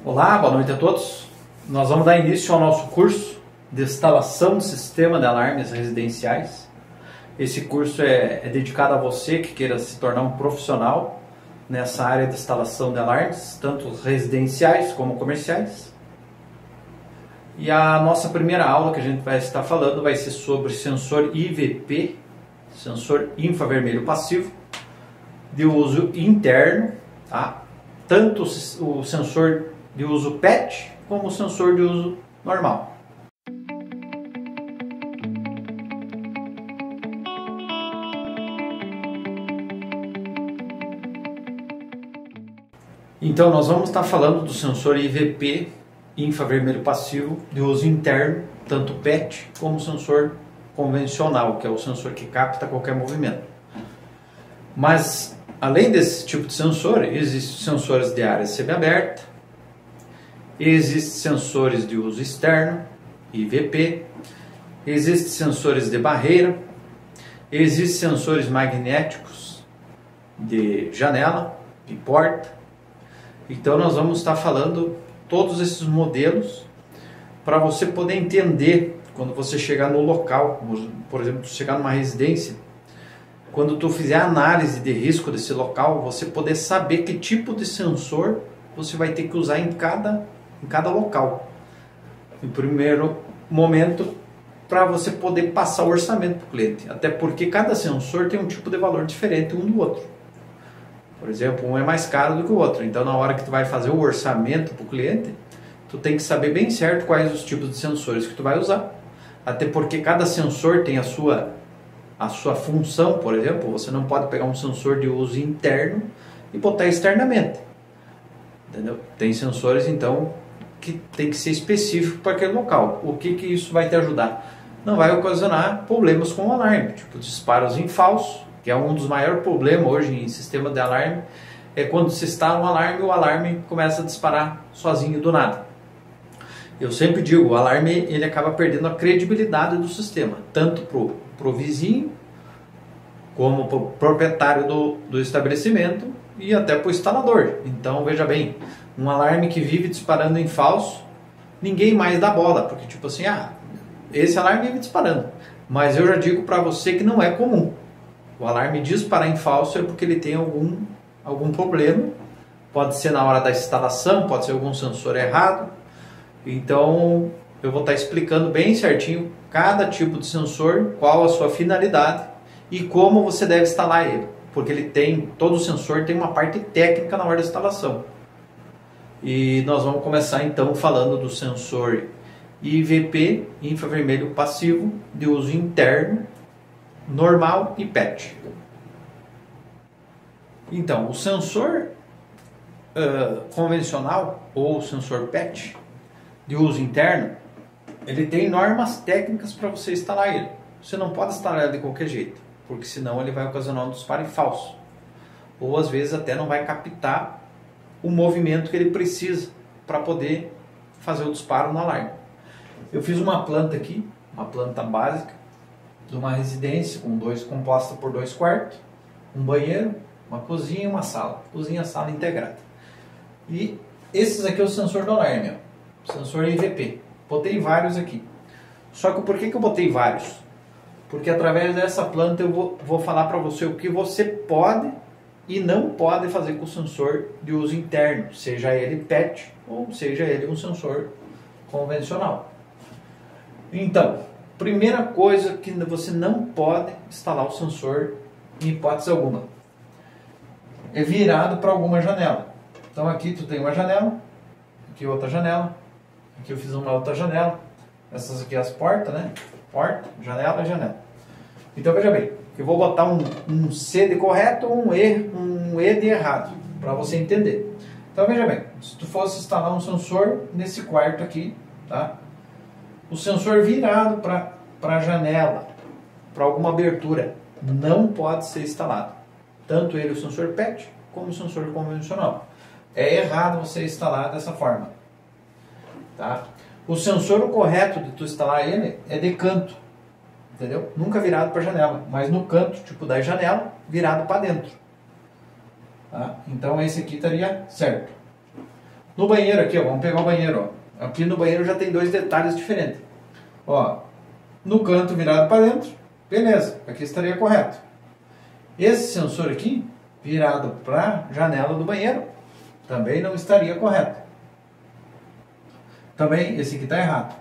Olá, boa noite a todos. Nós vamos dar início ao nosso curso de instalação de sistema de alarmes residenciais. Esse curso é dedicado a você que queira se tornar um profissional nessa área de instalação de alarmes, tanto residenciais como comerciais. E a nossa primeira aula que a gente vai estar falando vai ser sobre sensor IVP, sensor infravermelho passivo, de uso interno, tá? Tanto o sensor de uso PET como o sensor de uso normal. Então nós vamos estar falando do sensor IVP, infravermelho passivo, de uso interno, tanto PET como o sensor convencional, que é o sensor que capta qualquer movimento. Mas além desse tipo de sensor, existem sensores de área semiaberta, existem sensores de uso externo, IVP, existem sensores de barreira, existem sensores magnéticos de janela e porta. Então nós vamos estar falando todos esses modelos para você poder entender quando você chegar no local, por exemplo, chegar numa residência, quando tu fizer a análise de risco desse local, você poder saber que tipo de sensor você vai ter que usar em cada local. Em primeiro momento, para você poder passar o orçamento para o cliente. Até porque cada sensor tem um tipo de valor diferente um do outro. Por exemplo, um é mais caro do que o outro. Então, na hora que tu vai fazer o orçamento para o cliente, tu tem que saber bem certo quais os tipos de sensores que tu vai usar. Até porque cada sensor tem a sua função. Por exemplo, você não pode pegar um sensor de uso interno e botar externamente. Entendeu? Tem sensores, então, que tem que ser específico para aquele local. O que isso vai te ajudar? Não vai ocasionar problemas com o alarme, tipo disparos em falso, que é um dos maiores problemas hoje em sistema de alarme, é quando se instala um alarme e o alarme começa a disparar sozinho do nada. Eu sempre digo, o alarme ele acaba perdendo a credibilidade do sistema, tanto pro vizinho, como para o proprietário do estabelecimento e até para o instalador. Então veja bem, um alarme que vive disparando em falso, ninguém mais dá bola, porque tipo assim, esse alarme vive disparando. Mas eu já digo para você que não é comum. O alarme disparar em falso é porque ele tem algum problema, pode ser na hora da instalação, pode ser algum sensor errado. Então eu vou estar explicando bem certinho cada tipo de sensor, qual a sua finalidade e como você deve instalar ele, porque todo sensor tem uma parte técnica na hora da instalação. E nós vamos começar então falando do sensor IVP, infravermelho passivo, de uso interno, normal e PET. Então, o sensor convencional ou sensor PET de uso interno, ele tem normas técnicas para você instalar ele. Você não pode instalar ele de qualquer jeito, porque senão ele vai ocasionar um disparo falso. Ou às vezes até não vai captar o movimento que ele precisa para poder fazer o disparo no alarme. Eu fiz uma planta aqui, uma planta básica de uma residência composta por 2 quartos, um banheiro, uma cozinha e uma sala. Cozinha, sala integrada. E esses aqui é o sensor do alarme, ó. Sensor IVP. Botei vários aqui. Só que por que eu botei vários? Porque através dessa planta eu vou falar para você o que você pode e não pode fazer com o sensor de uso interno, seja ele PET ou seja ele um sensor convencional. Então, primeira coisa que você não pode instalar o sensor em hipótese alguma é virado para alguma janela. Então aqui tu tem uma janela, aqui outra janela, aqui eu fiz uma outra janela, essas aqui as portas, né? Porta, janela e janela. Então veja bem, eu vou botar um C de correto ou um E de errado, para você entender. Então veja bem, se tu fosse instalar um sensor nesse quarto aqui, tá? O sensor virado para a janela, para alguma abertura, não pode ser instalado. Tanto ele, o sensor PET, como o sensor convencional. É errado você instalar dessa forma. Tá? O sensor correto de tu instalar ele é de canto. Entendeu? Nunca virado para a janela, mas no canto, tipo da janela, virado para dentro. Tá? Então esse aqui estaria certo. No banheiro aqui, ó, vamos pegar o banheiro, ó. Aqui no banheiro já tem dois detalhes diferentes. Ó, no canto virado para dentro, beleza, aqui estaria correto. Esse sensor aqui, virado para a janela do banheiro, também não estaria correto. Também esse aqui está errado.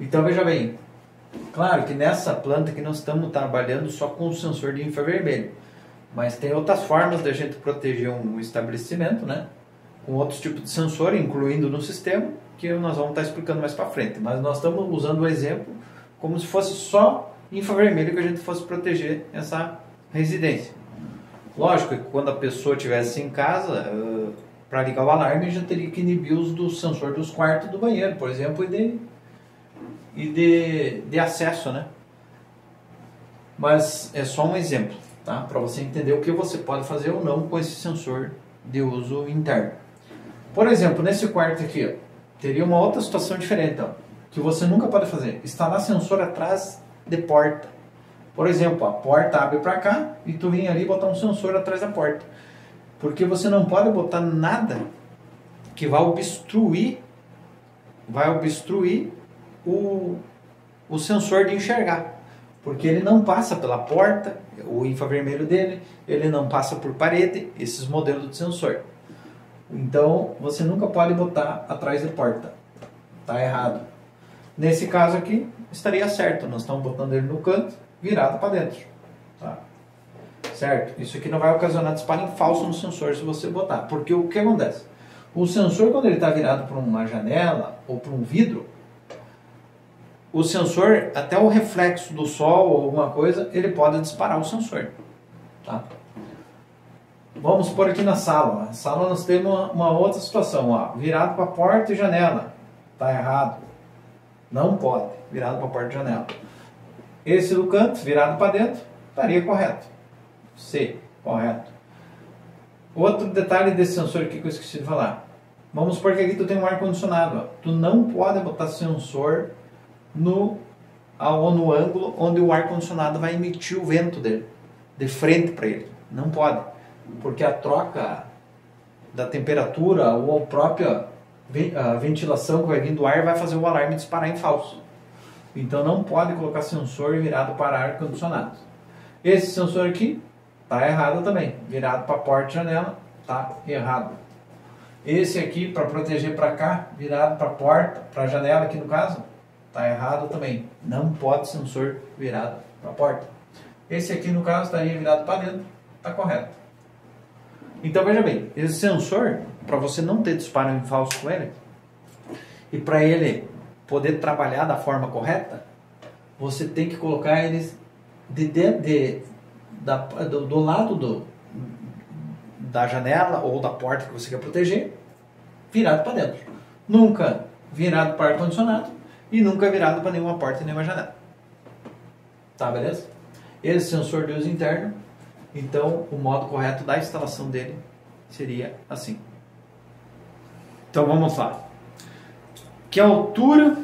Então veja bem, claro que nessa planta que nós estamos trabalhando só com o sensor de infravermelho, mas tem outras formas de a gente proteger um estabelecimento, né? Com outros tipos de sensor, incluindo no sistema, que nós vamos estar explicando mais para frente. Mas nós estamos usando o exemplo como se fosse só infravermelho que a gente fosse proteger essa residência. Lógico que quando a pessoa estivesse em casa, para ligar o alarme, já teria que inibir os do sensor dos quartos do banheiro, por exemplo, e de acesso, né? Mas é só um exemplo, tá? Para você entender o que você pode fazer ou não com esse sensor de uso interno. Por exemplo, nesse quarto aqui, ó, teria uma outra situação diferente, ó, que você nunca pode fazer. Instalar sensor atrás de porta. Por exemplo, a porta abre para cá e tu vem ali botar um sensor atrás da porta. Porque você não pode botar nada que vai obstruir o sensor de enxergar. Porque ele não passa pela porta, o infravermelho dele, ele não passa por parede, esses modelos de sensor. Então, você nunca pode botar atrás da porta. Está errado. Nesse caso aqui, estaria certo. Nós estamos botando ele no canto, virado para dentro. Tá? Certo? Isso aqui não vai ocasionar disparo em falso no sensor se você botar. Porque o que acontece? O sensor, quando ele está virado para uma janela ou para um vidro, o sensor, até o reflexo do sol ou alguma coisa, ele pode disparar o sensor. Tá? Vamos por aqui na sala. Na sala nós temos uma outra situação. Ó, virado para porta e janela. Está errado. Não pode. Virado para porta e janela. Esse do canto, virado para dentro, estaria correto. C, correto. Outro detalhe desse sensor aqui que eu esqueci de falar. Vamos supor que aqui tu tem um ar-condicionado. Tu não pode botar sensor no ângulo onde o ar-condicionado vai emitir o vento dele, de frente para ele. Não pode. Porque a troca da temperatura ou a própria ventilação que vai vir do ar vai fazer o alarme disparar em falso. Então não pode colocar sensor virado para ar-condicionado. Esse sensor aqui está errado também. Virado para porta e janela, está errado. Esse aqui, para proteger para cá, virado para porta, para janela aqui no caso, está errado também. Não pode sensor virado para porta. Esse aqui no caso estaria virado para dentro, está correto. Então veja bem, esse sensor, para você não ter disparo em falso com ele, e para ele poder trabalhar da forma correta, você tem que colocar eles do lado da janela ou da porta que você quer proteger, virado para dentro. Nunca virado para ar-condicionado e nunca virado para nenhuma porta e nenhuma janela. Tá, beleza? Esse sensor de uso interno, então o modo correto da instalação dele seria assim. Então vamos lá. Que altura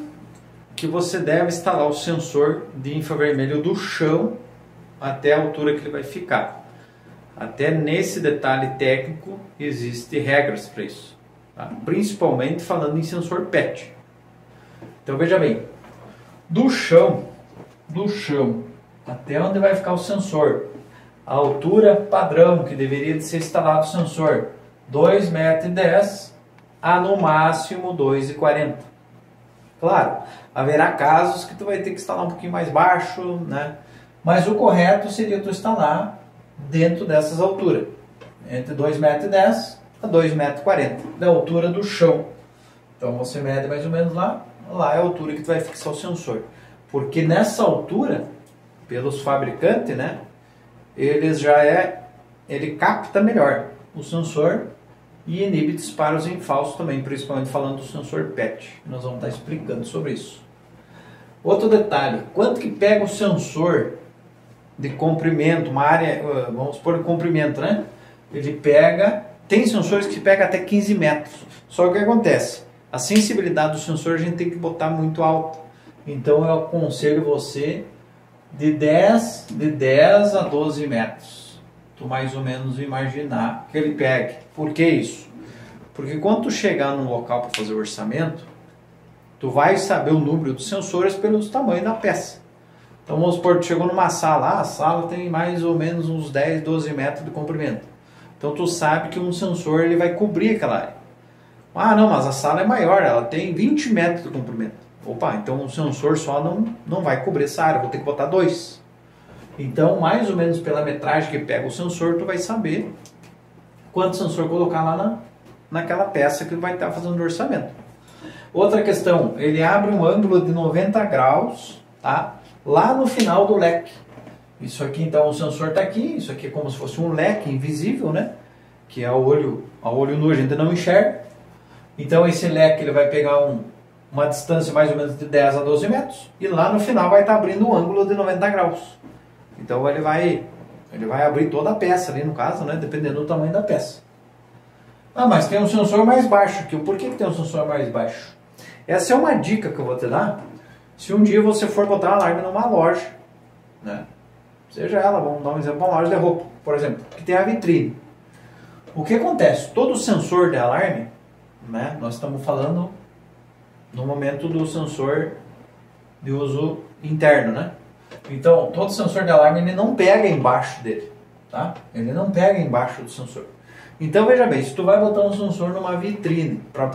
que você deve instalar o sensor de infravermelho do chão até a altura que ele vai ficar. Até nesse detalhe técnico existem regras para isso, tá? Principalmente falando em sensor PET. Então veja bem, do chão até onde vai ficar o sensor, a altura padrão que deveria de ser instalado o sensor, 2,10 m a no máximo 2,40 m. Claro, haverá casos que tu vai ter que instalar um pouquinho mais baixo, né? Mas o correto seria tu instalar dentro dessas alturas, entre 2,10 m a 2,40 m da altura do chão. Então você mede mais ou menos lá é a altura que tu vai fixar o sensor. Porque nessa altura, pelos fabricantes, né, ele capta melhor o sensor e inibe disparos em falso também, principalmente falando do sensor PET. Nós vamos estar explicando sobre isso. Outro detalhe, quanto que pega o sensor de comprimento, uma área, vamos supor o comprimento, né? Ele pega, tem sensores que pegam até 15 metros. Só que o que acontece? A sensibilidade do sensor a gente tem que botar muito alta. Então eu aconselho você de 10 a 12 metros. Tu mais ou menos imaginar que ele pegue. Por que isso? Porque quando tu chegar num local para fazer o orçamento, tu vai saber o número dos sensores pelo tamanho da peça. Então vamos supor que tu chegou numa sala, a sala tem mais ou menos uns 10, 12 metros de comprimento. Então tu sabe que um sensor ele vai cobrir aquela área. Ah não, mas a sala é maior, ela tem 20 metros de comprimento. Opa, então um sensor só não vai cobrir essa área, vou ter que botar 2. Então mais ou menos pela metragem que pega o sensor, tu vai saber quanto sensor colocar lá naquela peça que vai estar fazendo o orçamento. Outra questão, ele abre um ângulo de 90 graus, tá? Lá no final do leque. Isso aqui então o sensor está aqui, isso aqui é como se fosse um leque invisível, né? Que a olho nu a gente não enxerga. Então esse leque ele vai pegar uma distância mais ou menos de 10 a 12 metros e lá no final vai estar abrindo um ângulo de 90 graus. Então ele vai abrir toda a peça ali no caso, né? Dependendo do tamanho da peça. Ah, mas tem um sensor mais baixo aqui. Por que tem um sensor mais baixo? Essa é uma dica que eu vou te dar. Se um dia você for botar um alarme numa loja, né? Seja ela, vamos dar um exemplo, uma loja de roupa, por exemplo, que tem a vitrine. O que acontece? Todo sensor de alarme, né? Nós estamos falando no momento do sensor de uso interno, né? Então, todo sensor de alarme ele não pega embaixo dele, tá? Ele não pega embaixo do sensor. Então veja bem, se tu vai botar um sensor numa vitrine para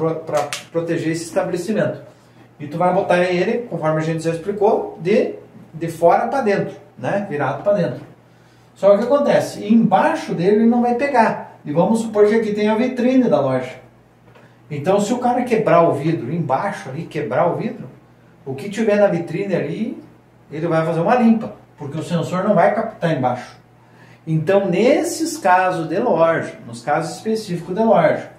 proteger esse estabelecimento e tu vai botar ele, conforme a gente já explicou, de fora para dentro, né? Virado para dentro. Só que o que acontece? Embaixo dele ele não vai pegar. E vamos supor que aqui tem a vitrine da loja. Então se o cara quebrar o vidro embaixo ali, quebrar o vidro, o que tiver na vitrine ali, ele vai fazer uma limpa, porque o sensor não vai captar embaixo. Então, nesses casos de loja, nos casos específicos de loja,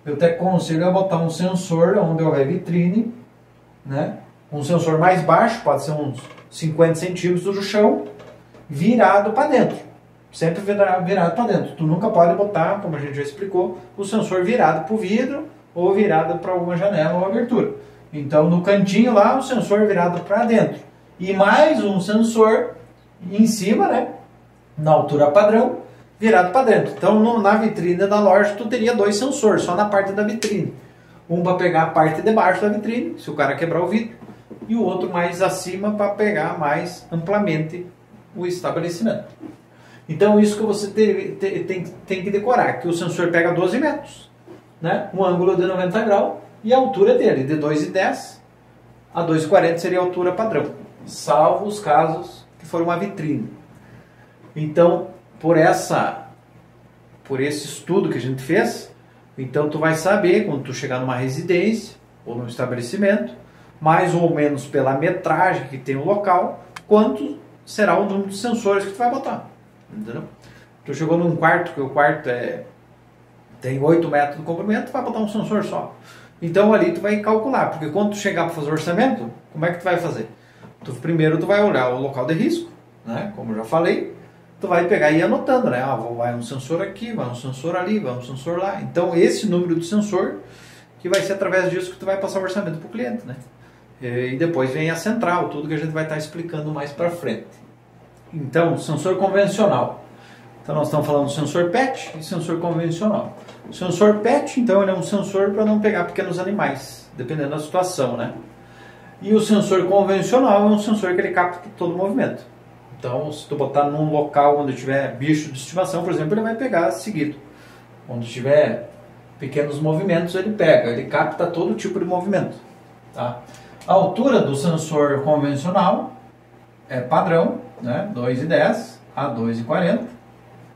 eu te aconselho a botar um sensor onde houver vitrine, né? Um sensor mais baixo, pode ser uns 50 centímetros do chão, virado para dentro. Sempre virado para dentro. Tu nunca pode botar, como a gente já explicou, o sensor virado para o vidro ou virado para alguma janela ou abertura. Então, no cantinho lá, o sensor virado para dentro. E mais um sensor em cima, né? Na altura padrão, virado para dentro. Então, na vitrine da loja, tu teria 2 sensores, só na parte da vitrine. Um para pegar a parte de baixo da vitrine, se o cara quebrar o vidro, e o outro mais acima para pegar mais amplamente o estabelecimento. Então, isso que você tem que decorar, que o sensor pega 12 metros, né? Um ângulo de 90 graus, e a altura dele, de 2,10 a 2,40 seria a altura padrão, salvo os casos que for uma vitrine. Então, por esse estudo que a gente fez, então tu vai saber quando tu chegar numa residência ou num estabelecimento, mais ou menos pela metragem que tem o local, quanto será o número de sensores que tu vai botar. Entendeu? Tu chegou num quarto, que o quarto tem 8 metros de comprimento, tu vai botar um sensor só. Então ali tu vai calcular, porque quando tu chegar para fazer o orçamento, como é que tu vai fazer? Primeiro tu vai olhar o local de risco, né? Como eu já falei, tu vai pegar e ir anotando, né? Vai um sensor aqui, vai um sensor ali, vai um sensor lá. Então esse número de sensor que vai ser através disso que tu vai passar o orçamento para o cliente, né? E depois vem a central, tudo que a gente vai estar explicando mais para frente. Então, sensor convencional. Então nós estamos falando do sensor PET e sensor convencional. O sensor PET, então, ele é um sensor para não pegar pequenos animais, dependendo da situação, né? E o sensor convencional é um sensor que ele capta todo o movimento. Então, se tu botar num local onde tiver bicho de estimação, por exemplo, ele vai pegar seguido. Onde tiver pequenos movimentos, ele pega, ele capta todo tipo de movimento. Tá? A altura do sensor convencional é padrão, né? 2,10 a 2,40.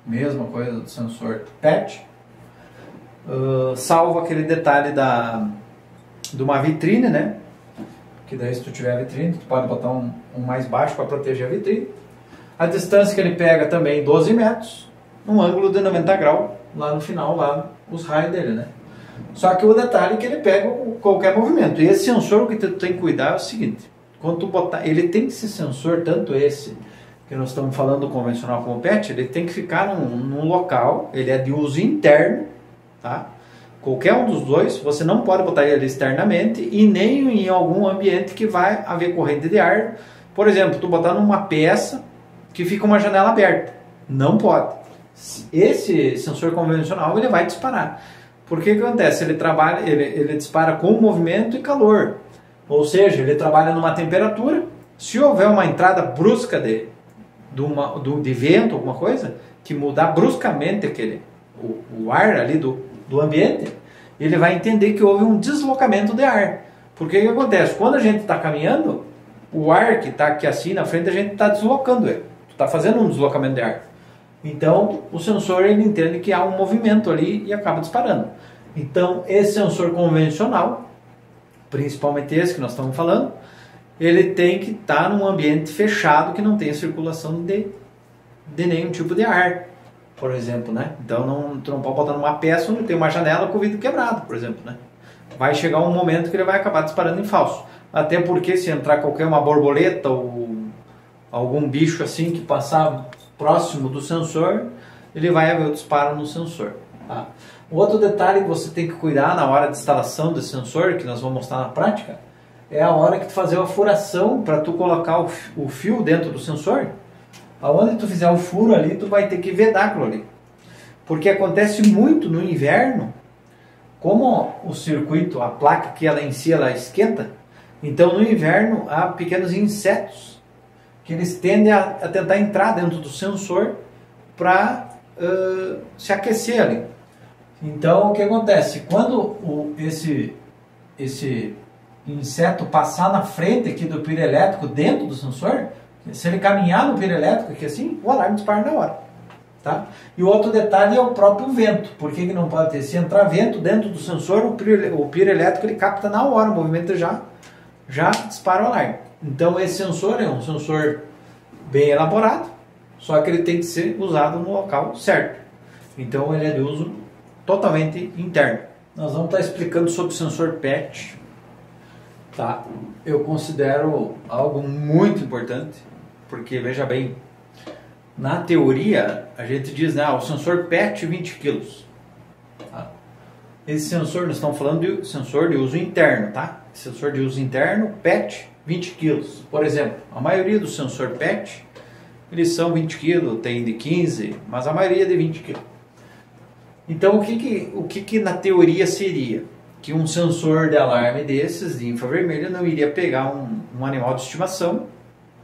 Mesma coisa do sensor PET. Salvo aquele detalhe de uma vitrine, né? Que daí se tu tiver a vitrine, tu pode botar um mais baixo para proteger a vitrine. A distância que ele pega também 12 metros, um ângulo de 90 graus, lá no final, lá os raios dele, né? Só que o detalhe é que ele pega qualquer movimento. E esse sensor, o que tu tem que cuidar é o seguinte, quando tu botar, ele tem que ser sensor, tanto esse, que nós estamos falando do convencional como o PET, ele tem que ficar num local, ele é de uso interno, tá? Qualquer um dos dois, você não pode botar ele externamente e nem em algum ambiente que vai haver corrente de ar. Por exemplo, tu botar numa peça que fica uma janela aberta. Não pode. Esse sensor convencional ele vai disparar. Porque o que acontece? Ele trabalha, ele dispara com movimento e calor. Ou seja, ele trabalha numa temperatura. Se houver uma entrada brusca de vento, alguma coisa, que mudar bruscamente o ar ali do ambiente, ele vai entender que houve um deslocamento de ar. Porque o que acontece? Quando a gente está caminhando, o ar que está aqui assim na frente, a gente está deslocando ele. Está fazendo um deslocamento de ar. Então, o sensor ele entende que há um movimento ali e acaba disparando. Então, esse sensor convencional, principalmente esse que nós estamos falando, ele tem que estar num ambiente fechado que não tenha circulação de nenhum tipo de ar, por exemplo, né? Então, tu não pode botar numa peça onde tem uma janela com o vidro quebrado, por exemplo, né? Vai chegar um momento que ele vai acabar disparando em falso. Até porque se entrar qualquer uma borboleta ou algum bicho assim que passar próximo do sensor, ele vai haver o disparo no sensor. Tá? Outro detalhe que você tem que cuidar na hora de instalação desse sensor, que nós vamos mostrar na prática, é a hora que tu fazer a furação para tu colocar o fio dentro do sensor. Aonde tu fizer o furo ali, tu vai ter que vedar aquilo ali. Porque acontece muito no inverno, como o circuito, a placa que ela em si ela esquenta, então no inverno há pequenos insetos que eles tendem a tentar entrar dentro do sensor para se aquecer ali. Então o que acontece? Quando esse inseto passar na frente aqui do piro elétrico dentro do sensor, se ele caminhar no piro elétrico aqui assim, o alarme dispara na hora. Tá? E o outro detalhe é o próprio vento. Por que não pode ter? Se entrar vento dentro do sensor, o piro elétrico ele capta na hora o movimento já dispara o alarme. Então esse sensor é um sensor bem elaborado, só que ele tem que ser usado no local certo. Então ele é de uso totalmente interno. Nós vamos estar explicando sobre o sensor PET. Tá? Eu considero algo muito importante, porque veja bem, na teoria a gente diz, né, o sensor PET 20 kg. Tá? Esse sensor, nós estamos falando de sensor de uso interno, tá? Sensor de uso interno, PET 20 kg. Por exemplo, a maioria dos sensores PET, eles são 20 kg, tem de 15, mas a maioria é de 20 kg. Então o que na teoria seria? Que um sensor de alarme desses, de infravermelho, não iria pegar um animal de estimação,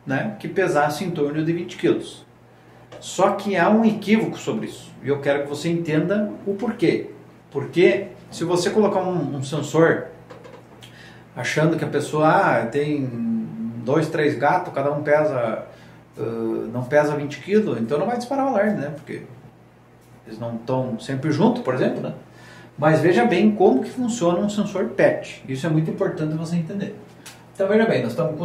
né, que pesasse em torno de 20 kg. Só que há um equívoco sobre isso, e eu quero que você entenda o porquê. Porque se você colocar um sensor achando que a pessoa tem 2, 3 gatos, cada um pesa, não pesa 20 kg, então não vai disparar o alarme, né? Porque eles não estão sempre juntos, por exemplo, né? Mas veja bem como que funciona um sensor PET. Isso é muito importante você entender. Então veja bem, nós estamos com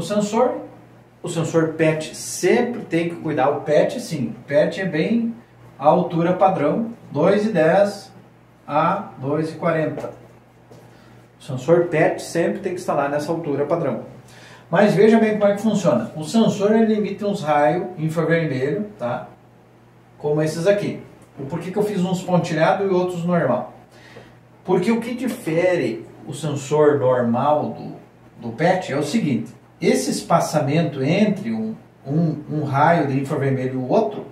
o sensor PET sempre tem que cuidar. O PET sim, o PET é bem a altura padrão, 2,10 a 2,40. O sensor PET sempre tem que instalar nessa altura padrão. Mas veja bem como é que funciona. O sensor ele emite uns raios infravermelho, tá? Como esses aqui. Por que eu fiz uns pontilhados e outros normal? Porque o que difere o sensor normal do PET é o seguinte: esse espaçamento entre um raio de infravermelho e o outro,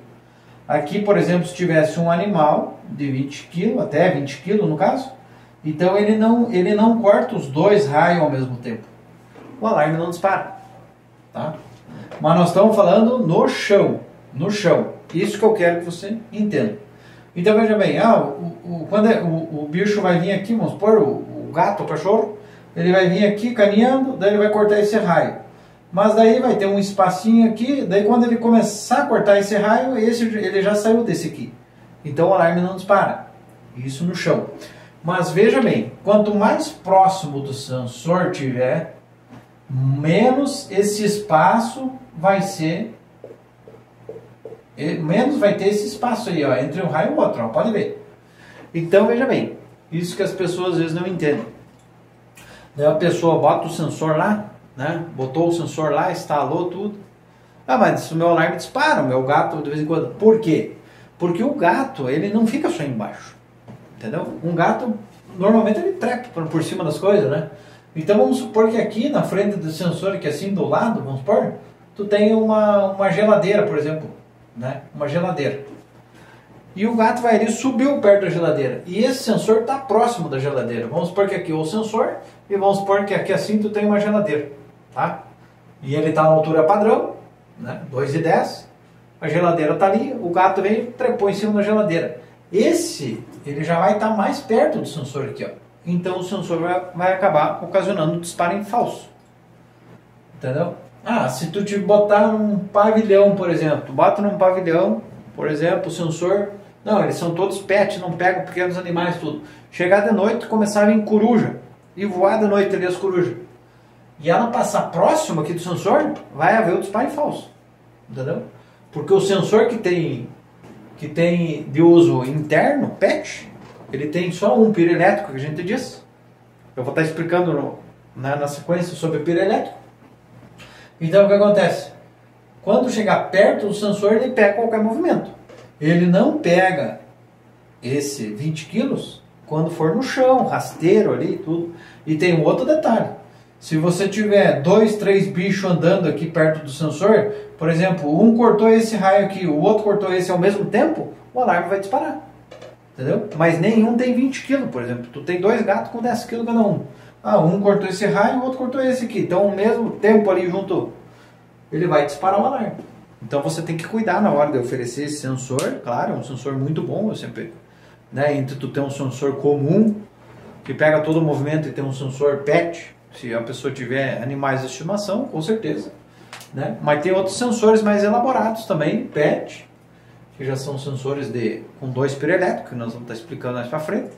aqui, por exemplo, se tivesse um animal de 20 kg, até 20 kg no caso, então ele não corta os dois raios ao mesmo tempo. O alarme não dispara. Tá? Mas nós estamos falando no chão. Isso que eu quero que você entenda. Então veja bem, quando o bicho vai vir aqui, vamos supor, o gato, o cachorro, ele vai vir aqui caminhando, daí ele vai cortar esse raio. Mas daí vai ter um espacinho aqui, daí quando ele começar a cortar esse raio, ele já saiu desse aqui. Então o alarme não dispara. Isso no chão. Mas veja bem, quanto mais próximo do sensor tiver, menos esse espaço vai ser... menos vai ter esse espaço aí, ó, entre um raio e o outro, ó, pode ver. Então veja bem, isso que as pessoas às vezes não entendem. Daí a pessoa bota o sensor lá, né? Botou o sensor lá, instalou tudo. Mas o meu alarme dispara, o meu gato de vez em quando. Por quê? Porque o gato, ele não fica só embaixo, entendeu? Um gato, normalmente ele trepa por cima das coisas, né? Então vamos supor que aqui na frente do sensor, aqui assim do lado, vamos supor, tu tem uma geladeira, por exemplo. Né? Uma geladeira. e o gato vai ali, subiu perto da geladeira. E esse sensor está próximo da geladeira. Vamos supor que aqui é o sensor e vamos supor que aqui assim tu tem uma geladeira, tá? E ele está na altura padrão, né? 2,10. A geladeira está ali, o gato vem e trepou em cima da geladeira. Esse, ele já vai estar mais perto do sensor aqui, ó. Então o sensor vai acabar ocasionando um disparo em falso. Entendeu? Ah, se tu te botar num pavilhão, por exemplo, tu bota num pavilhão, por exemplo, o sensor... Não, eles são todos pet, não pegam pequenos animais, tudo. Chegar de noite, começar a vir coruja. E voar de noite ali as corujas. E ela passar próximo aqui do sensor, vai haver o disparo em falso. Entendeu? Porque o sensor que tem de uso interno, PET, ele tem só um piro elétrico, que a gente diz. Eu vou estar explicando na sequência sobre piro elétrico. Então o que acontece? Quando chegar perto do sensor, ele pega qualquer movimento. Ele não pega esse 20 quilos quando for no chão, rasteiro ali e tudo. E tem um outro detalhe. Se você tiver 2, 3 bichos andando aqui perto do sensor, por exemplo, um cortou esse raio aqui, o outro cortou esse ao mesmo tempo, o alarme vai disparar. Entendeu? Mas nenhum tem 20 kg, por exemplo. Tu tem 2 gatos com 10 kg cada um. Ah, um cortou esse raio, o outro cortou esse aqui. Então, ao mesmo tempo ali junto, ele vai disparar o alarme. Então, você tem que cuidar na hora de oferecer esse sensor. Claro, é um sensor muito bom, eu sempre... Né, entre tu ter um sensor comum, que pega todo o movimento, e ter um sensor PET, se a pessoa tiver animais de estimação, com certeza. Né? Mas tem outros sensores mais elaborados também, PET, que já são sensores com 2 piro elétricos, que nós vamos estar explicando mais para frente.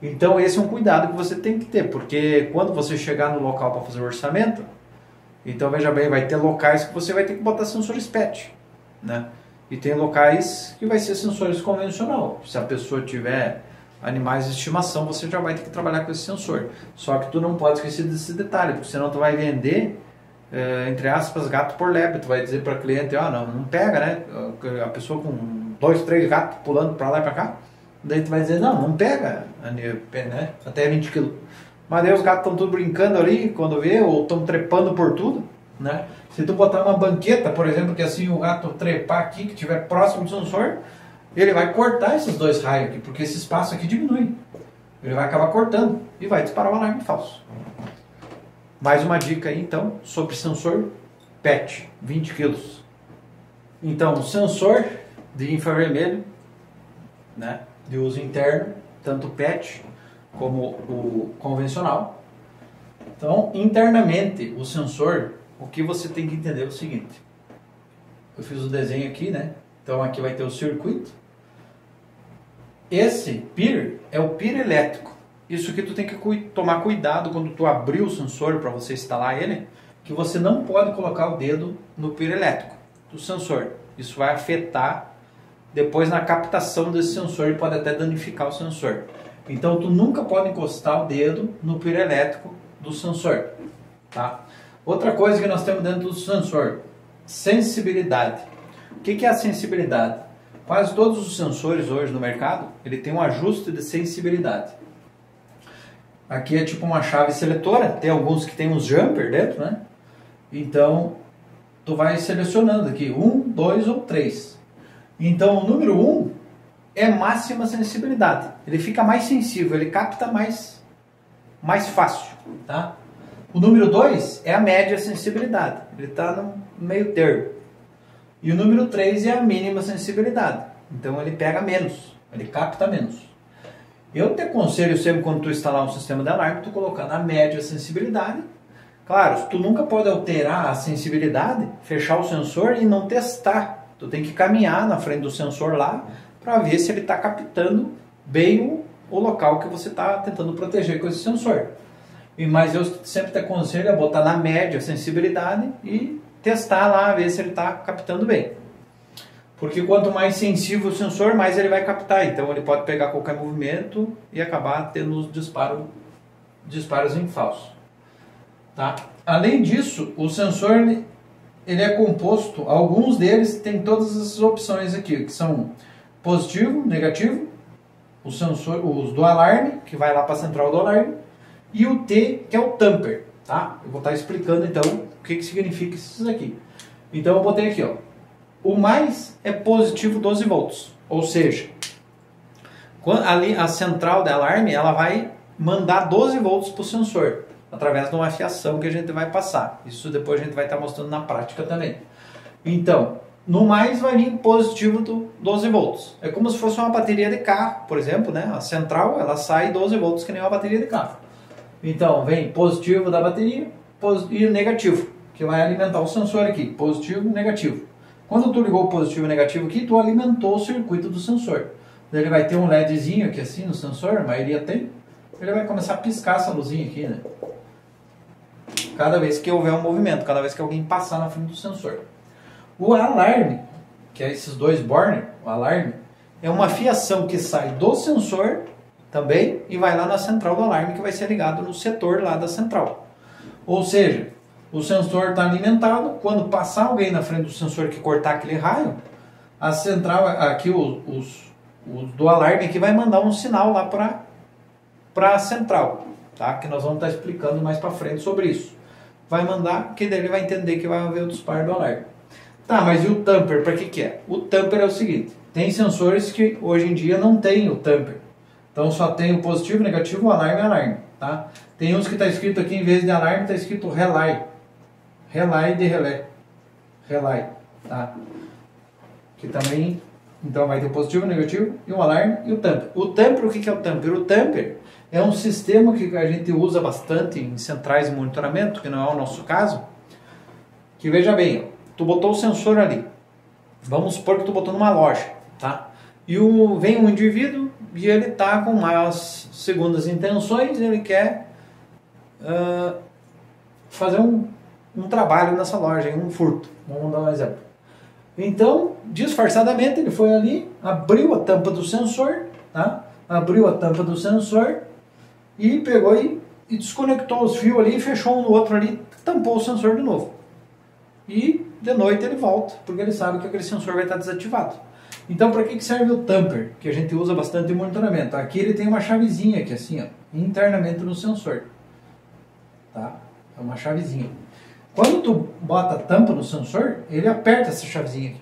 Então esse é um cuidado que você tem que ter, porque quando você chegar no local para fazer o orçamento, então veja bem, vai ter locais que você vai ter que botar sensores PET, né? E tem locais que vai ser sensores convencional. Se a pessoa tiver animais de estimação, você já vai ter que trabalhar com esse sensor. Só que tu não pode esquecer desse detalhe, porque senão tu vai vender, entre aspas, gato por lebre. Tu vai dizer para o cliente, não pega, né? A pessoa com 2, 3 gatos pulando para lá e para cá. Daí tu vai dizer, não pega, né? Até 20 kg. Mas daí os gatos estão tudo brincando ali, quando vê, ou estão trepando por tudo, né? Se tu botar uma banqueta, por exemplo, que assim o gato trepar aqui, que estiver próximo do sensor, ele vai cortar esses 2 raios aqui, porque esse espaço aqui diminui. Ele vai acabar cortando e vai disparar o alarme falso. Mais uma dica aí, então, sobre sensor PET, 20 kg. Então, sensor de infravermelho, né, de uso interno, tanto PET como o convencional. Então, internamente, o sensor, o que você tem que entender é o seguinte. Eu fiz o desenho aqui, né? Então, aqui vai ter o circuito. Esse pir é o pir elétrico. Isso que tu tem que tomar cuidado quando tu abrir o sensor para você instalar ele, que você não pode colocar o dedo no pir elétrico do sensor. Isso vai afetar depois na captação desse sensor e pode até danificar o sensor. Então tu nunca pode encostar o dedo no pir elétrico do sensor, tá? Outra coisa que nós temos dentro do sensor, sensibilidade. O que é a sensibilidade? Quase todos os sensores hoje no mercado, ele tem um ajuste de sensibilidade. Aqui é tipo uma chave seletora, tem alguns que tem uns jumper dentro, né? Então, tu vai selecionando aqui, 1, 2 ou 3. Então, o número 1 é máxima sensibilidade. Ele fica mais sensível, ele capta mais fácil, tá? O número 2 é a média sensibilidade, ele está no meio termo. E o número 3 é a mínima sensibilidade, então ele pega menos, ele capta menos. Eu te aconselho sempre quando tu instalar um sistema de alarme, tu colocar na média sensibilidade. Claro, tu nunca pode alterar a sensibilidade, fechar o sensor e não testar. Tu tem que caminhar na frente do sensor lá para ver se ele está captando bem o local que você está tentando proteger com esse sensor. Mas eu sempre te aconselho a botar na média a sensibilidade e testar lá, ver se ele está captando bem. Porque quanto mais sensível o sensor, mais ele vai captar. Então ele pode pegar qualquer movimento e acabar tendo os disparos em falso. Tá? Além disso, o sensor ele é composto, alguns deles têm todas essas opções aqui, que são positivo, negativo, os do alarme, que vai lá para a central do alarme, e o T, que é o tamper, tá? Eu vou estar explicando então o que significa isso aqui. Então eu botei aqui, ó, O mais é positivo 12 volts, ou seja, ali a central de alarme ela vai mandar 12 volts para o sensor, através de uma fiação que a gente vai passar. Isso depois a gente vai estar mostrando na prática também. Então, no mais vai vir positivo do 12 volts. É como se fosse uma bateria de carro, por exemplo, né? A central ela sai 12 volts que nem uma bateria de carro. Então, vem positivo da bateria e negativo, que vai alimentar o sensor aqui, positivo e negativo. Quando tu ligou o positivo e negativo aqui, tu alimentou o circuito do sensor. Ele vai ter um LEDzinho aqui assim no sensor, a maioria tem. Ele vai começar a piscar essa luzinha aqui, né? Cada vez que houver um movimento, cada vez que alguém passar na frente do sensor. O alarme, que é esses dois bornes, o alarme, é uma fiação que sai do sensor também e vai lá na central do alarme, que vai ser ligado no setor lá da central. Ou seja, o sensor está alimentado, quando passar alguém na frente do sensor que cortar aquele raio, a central, aqui o do alarme aqui vai mandar um sinal lá para a central, tá? Que nós vamos estar explicando mais para frente sobre isso. Vai mandar, que daí ele vai entender que vai haver o disparo do alarme. Tá, mas e o tamper, para que é? O tamper é o seguinte, tem sensores que hoje em dia não tem o tamper. Então só tem o positivo, negativo, o alarme e alarme, tá? Tem uns que está escrito aqui, em vez de alarme, está escrito relay. Relay de relé. Relay, tá? Que também, então vai ter o positivo, o negativo, e o alarme e o tamper. O tamper, o que é o tamper? O tamper é um sistema que a gente usa bastante em centrais de monitoramento, que não é o nosso caso, que veja bem, tu botou o sensor ali, vamos supor que tu botou numa loja, tá? E vem um indivíduo e ele tá com umas segundas intenções, ele quer fazer um trabalho nessa loja, um furto, vamos dar um exemplo. Então, disfarçadamente, ele foi ali, abriu a tampa do sensor, tá? Abriu a tampa do sensor e pegou e desconectou os fios ali, fechou um no outro ali, tampou o sensor de novo. E de noite ele volta, porque ele sabe que aquele sensor vai estar desativado. Então, para que serve o tamper, que a gente usa bastante em monitoramento? Aqui ele tem uma chavezinha aqui assim, ó, internamente no sensor. Tá? É uma chavezinha. Quando tu bota a tampa no sensor, ele aperta essa chavezinha aqui,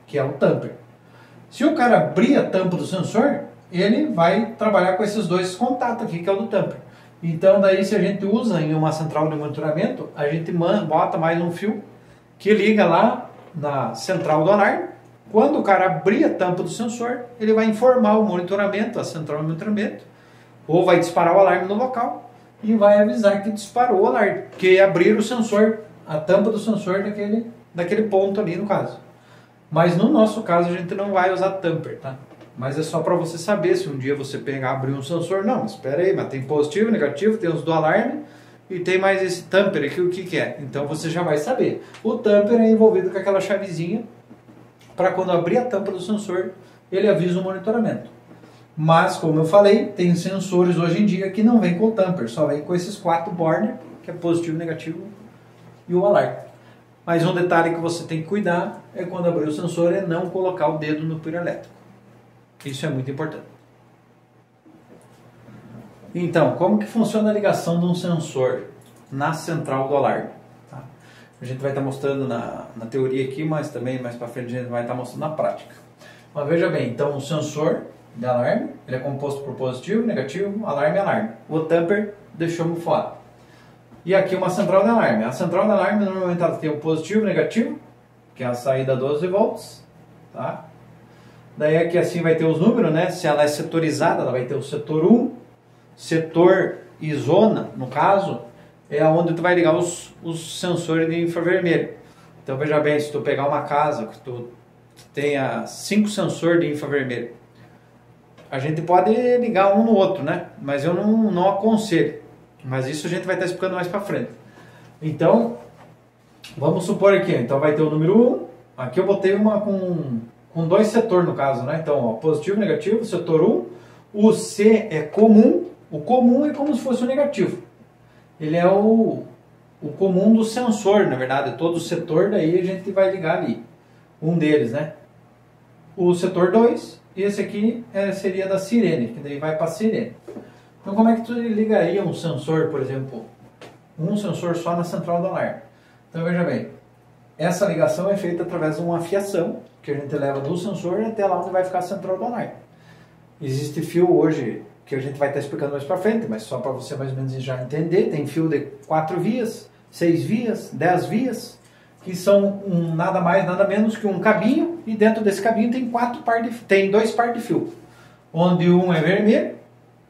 que é o tamper. Se o cara abrir a tampa do sensor, ele vai trabalhar com esses dois contatos aqui, que é o do tamper. Então, daí se a gente usa em uma central de monitoramento, a gente bota mais um fio que liga lá na central do alarme. Quando o cara abrir a tampa do sensor, ele vai informar o monitoramento, a central de monitoramento, ou vai disparar o alarme no local e vai avisar que disparou o alarme, que abrir o sensor, a tampa do sensor daquele ponto ali no caso. Mas no nosso caso a gente não vai usar tamper, tá? Mas é só para você saber se um dia você pegar abrir um sensor, não, espera aí, mas tem positivo, negativo, tem os do alarme e tem mais esse tamper aqui, o que é? Então você já vai saber. O tamper é envolvido com aquela chavezinha para quando abrir a tampa do sensor, ele avisa o monitoramento. Mas, como eu falei, tem sensores hoje em dia que não vem com o tamper, só vem com esses 4 bornes, que é positivo, negativo e o alarme. Mas um detalhe que você tem que cuidar é quando abrir o sensor é não colocar o dedo no piro elétrico. Isso é muito importante. Então, como que funciona a ligação de um sensor na central do alarme? Tá? A gente vai estar mostrando na teoria aqui, mas também mais para frente a gente vai estar mostrando na prática. Mas veja bem, então o sensor de alarme, ele é composto por positivo, negativo, alarme e alarme. O tamper deixamos fora. E aqui uma central de alarme. A central de alarme normalmente ela tem o positivo e o negativo, que é a saída 12 volts. Tá? Daí aqui assim vai ter os números, né? Se ela é setorizada, ela vai ter o setor 1, setor e zona, no caso, é onde tu vai ligar os sensores de infravermelho. Então veja bem, se tu pegar uma casa que tu tenha 5 sensores de infravermelho, a gente pode ligar um no outro, né? Mas eu não aconselho. Mas isso a gente vai estar explicando mais para frente. Então, vamos supor aqui, então vai ter o número 1, aqui eu botei uma com 2 setores no caso, né? Então, ó, positivo e negativo, setor 1, o C é comum, o comum é como se fosse o negativo. Ele é o comum do sensor, na verdade, todo o setor daí a gente vai ligar ali, um deles, né? O setor 2, e esse aqui seria da sirene, que daí vai para a sirene. Então, como é que tu ligaria um sensor, por exemplo, um sensor só na central do alarme? Então, veja bem, essa ligação é feita através de uma fiação que a gente leva do sensor até lá onde vai ficar a central do alarme. Existe fio hoje que a gente vai estar explicando mais para frente, mas só para você mais ou menos já entender, tem fio de 4 vias, 6 vias, 10 vias, que são nada mais, nada menos que um cabinho, e dentro desse cabinho tem 2 pares de fio, onde um é vermelho,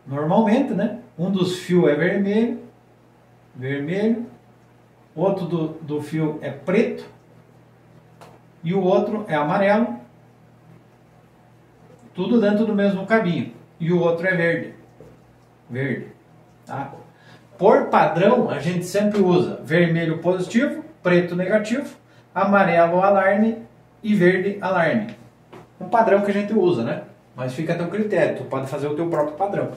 normalmente, né? Um dos fios é vermelho, outro do fio é preto, e o outro é amarelo, tudo dentro do mesmo cabinho, e o outro é verde, tá? Por padrão, a gente sempre usa vermelho positivo, preto negativo, amarelo alarme e verde alarme. Um padrão que a gente usa, né? Mas fica a teu critério, tu pode fazer o teu próprio padrão.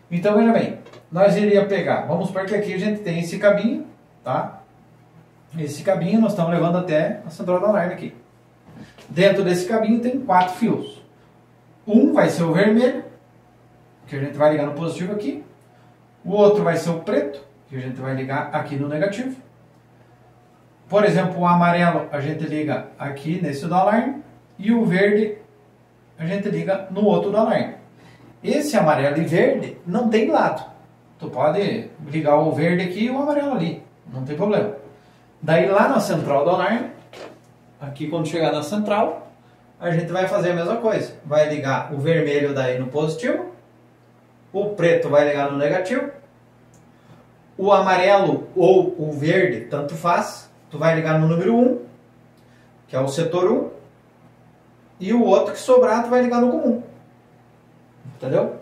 Então, veja bem, nós iríamos pegar, vamos supor que aqui a gente tem esse cabinho, tá? Esse cabinho nós estamos levando até a central do alarme aqui. Dentro desse cabinho tem 4 fios. Um vai ser o vermelho, que a gente vai ligar no positivo aqui. O outro vai ser o preto, que a gente vai ligar aqui no negativo. Por exemplo, o amarelo a gente liga aqui nesse do alarme. E o verde a gente liga no outro do alarme. Esse amarelo e verde não tem lado. Tu pode ligar o verde aqui e o amarelo ali. Não tem problema. Daí lá na central do alarme, aqui quando chegar na central, a gente vai fazer a mesma coisa. Vai ligar o vermelho daí no positivo. O preto vai ligar no negativo. O amarelo ou o verde, tanto faz. Tu vai ligar no número 1, que é o setor 1. E o outro que sobrar, tu vai ligar no comum. Entendeu?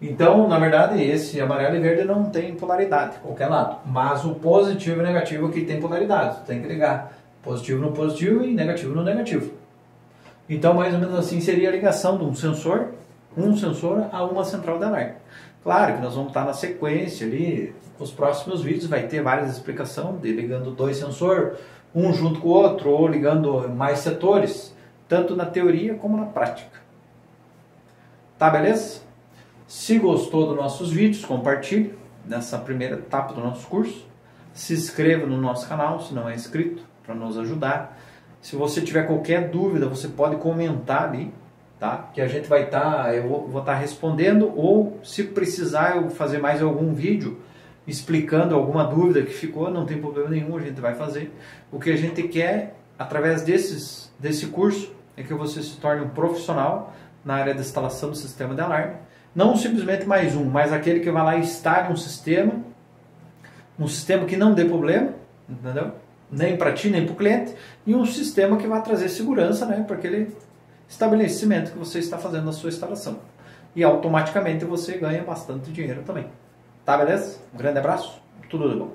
Então, na verdade, esse amarelo e verde não tem polaridade, qualquer lado. Mas o positivo e negativo aqui tem polaridade. Tu tem que ligar positivo no positivo e negativo no negativo. Então, mais ou menos assim seria a ligação de um sensor a uma central de alarme. Claro que nós vamos estar na sequência ali, nos próximos vídeos vai ter várias explicações de ligando 2 sensores, um junto com o outro, ou ligando mais setores, tanto na teoria como na prática. Tá, beleza? Se gostou dos nossos vídeos, compartilhe nessa primeira etapa do nosso curso. Se inscreva no nosso canal, se não é inscrito, para nos ajudar. Se você tiver qualquer dúvida, você pode comentar ali, tá? Que a gente vai eu vou estar respondendo, ou se precisar eu fazer mais algum vídeo explicando alguma dúvida que ficou, não tem problema nenhum, a gente vai fazer. O que a gente quer, através desse curso, é que você se torne um profissional na área de instalação do sistema de alarme. Não simplesmente mais um, mas aquele que vai lá e instale um sistema que não dê problema, entendeu? Nem para ti, nem para o cliente, e um sistema que vai trazer segurança, né, para aquele estabelecimento que você está fazendo a sua instalação. E automaticamente você ganha bastante dinheiro também. Tá, beleza? Um grande abraço, tudo de bom.